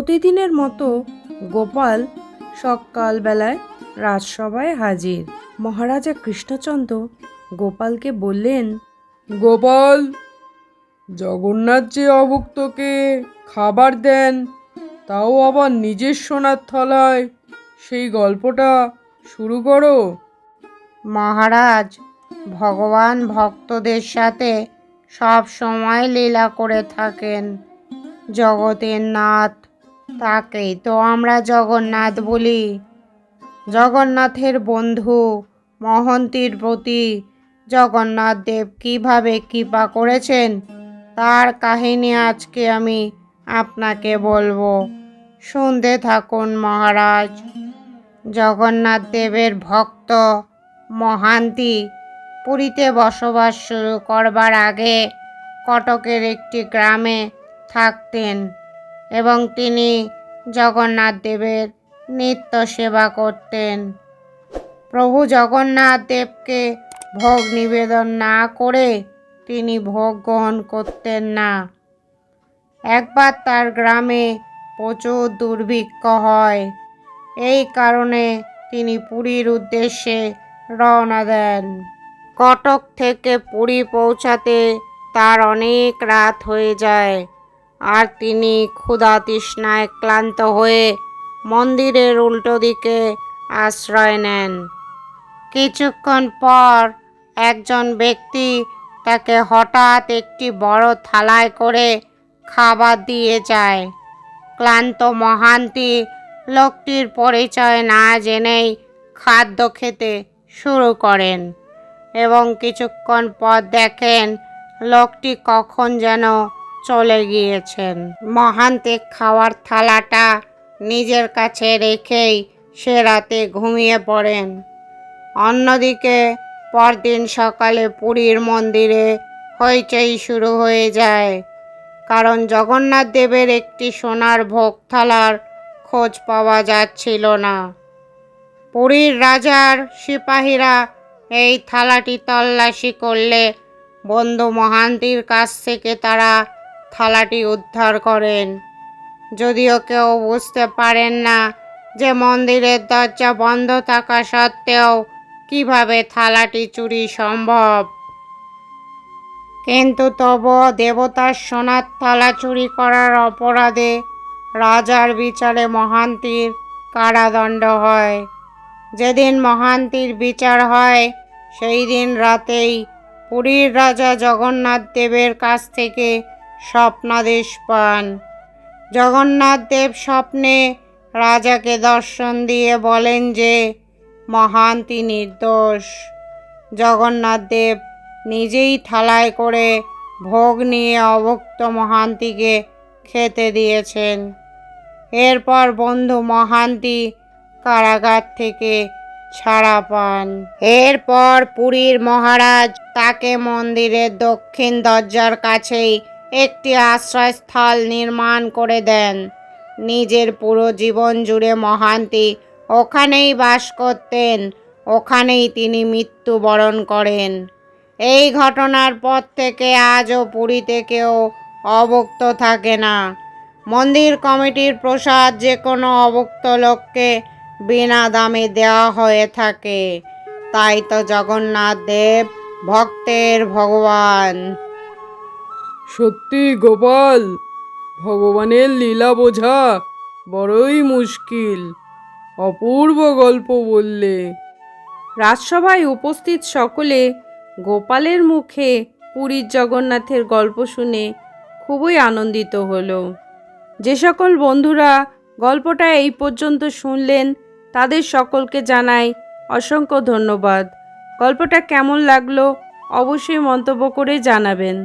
প্রতিদিনের মতো গোপাল সকালবেলায় রাজসভায় হাজির। মহারাজা কৃষ্ণচন্দ্র গোপালকে বললেন, গোপাল, জগন্নাথ যে অভুক্তকে খাবার দেন, তাও আবার নিজের সোনার থালায়, সেই গল্পটা শুরু করো। মহারাজ, ভগবান ভক্তদের সাথে সব সময় লীলা করে থাকেন। জগতের নাথ, তাকেই তো আমরা জগন্নাথ বলি। জগন্নাথের বন্ধু মহন্তীর প্রতি জগন্নাথ দেব কিভাবে কৃপা করেছেন তার কাহিনী আজকে আমি আপনাকে বলবো। শুনতে থাকুন মহারাজ। জগন্নাথ দেবের ভক্ত মহান্তি পুরীতে বসবাস শুরু করবার আগে কটকের একটি গ্রামে থাকতেন এবং তিনি জগন্নাথ দেবের নিত্য সেবা করতেন। প্রভু জগন্নাথ দেবকে ভোগ নিবেদন না করে তিনি ভোগ গ্রহণ করতেন না। একবার তার গ্রামে প্রচুর দুর্ভিক্ষ হয়। এই কারণে তিনি পুরীর উদ্দেশ্যে রওনা দেন। কটক থেকে পুরী পৌঁছাতে তার অনেক রাত হয়ে যায় আর তিনি ক্ষুধা তৃষ্ণায় ক্লান্ত হয়ে মন্দিরের উল্টো দিকে আশ্রয় নেন। কিছুক্ষণ পর একজন ব্যক্তি তাকে হঠাৎ একটি বড় থালায় করে খাবার দিয়ে যায়। ক্লান্ত মহান্তি লোকটির পরিচয় না জেনেই খাদ্য খেতে শুরু করেন এবং কিছুক্ষণ পর দেখেন লোকটি কখন যেন চলে গিয়েছেন। মহান্তি খাওয়ার থালাটা নিজের কাছে রেখেই সে রাতে ঘুমিয়ে পড়েন। অন্যদিকে পরদিন সকালে পুরীর মন্দিরে হইচই শুরু হয়ে যায়, কারণ জগন্নাথ দেবের একটি সোনার ভোগ থালার খোঁজ পাওয়া যাচ্ছিল না। পুরীর রাজার সিপাহীরা এই থালাটি তল্লাশি করলে বন্ধু মহান্তির কাছ থেকে তারা থালাটি উদ্ধার করেন। যদিও কেউ বুঝতে পারেন না যে মন্দিরের দরজা বন্ধ থাকা সত্ত্বেও কিভাবে থালাটি চুরি সম্ভব। কিন্তু তবুও দেবতার সোনার থালা চুরি করার অপরাধে রাজার বিচারে মহান্তির কারাদণ্ড হয়। যেদিন মহান্তির বিচার হয় সেই দিন রাতেই পুরীর রাজা জগন্নাথ দেবের কাছ থেকে স্বপ্নাদেশ পান। জগন্নাথ দেব স্বপ্নে রাজাকে দর্শন দিয়ে বলেন যে মহান্তি নির্দোষ। জগন্নাথ দেব নিজেই থালায় করে ভোগ নিয়ে অভুক্ত মহান্তিকে খেতে দিয়েছেন। এরপর বন্ধু মহান্তি কারাগার থেকে ছাড়া পান। এরপর পুরীর মহারাজ তাকে মন্দিরের দক্ষিণ দরজার কাছেই একটি আশ্রয়স্থল নির্মাণ করে দেন। নিজের পুরো জীবন জুড়ে মহান্তি ওখানেই বাস করতেন, ওখানেই তিনি মৃত্যুবরণ করেন। এই ঘটনার পর থেকে আজও পুরীতে কেউ অভুক্ত থাকে না। মন্দির কমিটির প্রসাদ যে কোনো অভুক্ত লোককে বিনা দামে দেওয়া হয়ে থাকে। তাই তো জগন্নাথ দেব ভক্তের ভগবান। সত্যি গোপাল, ভগবানের লীলা বোঝা বড়ই মুশকিল। অপূর্ব গল্প বললে। রাজসভায় উপস্থিত সকলে গোপালের মুখে পুরীর জগন্নাথের গল্প শুনে খুবই আনন্দিত হলো। যে সকল বন্ধুরা গল্পটা এই পর্যন্ত শুনলেন তাদের সকলকে জানাই অসংখ্য ধন্যবাদ। গল্পটা কেমন লাগলো অবশ্যই মন্তব্য করে জানাবেন।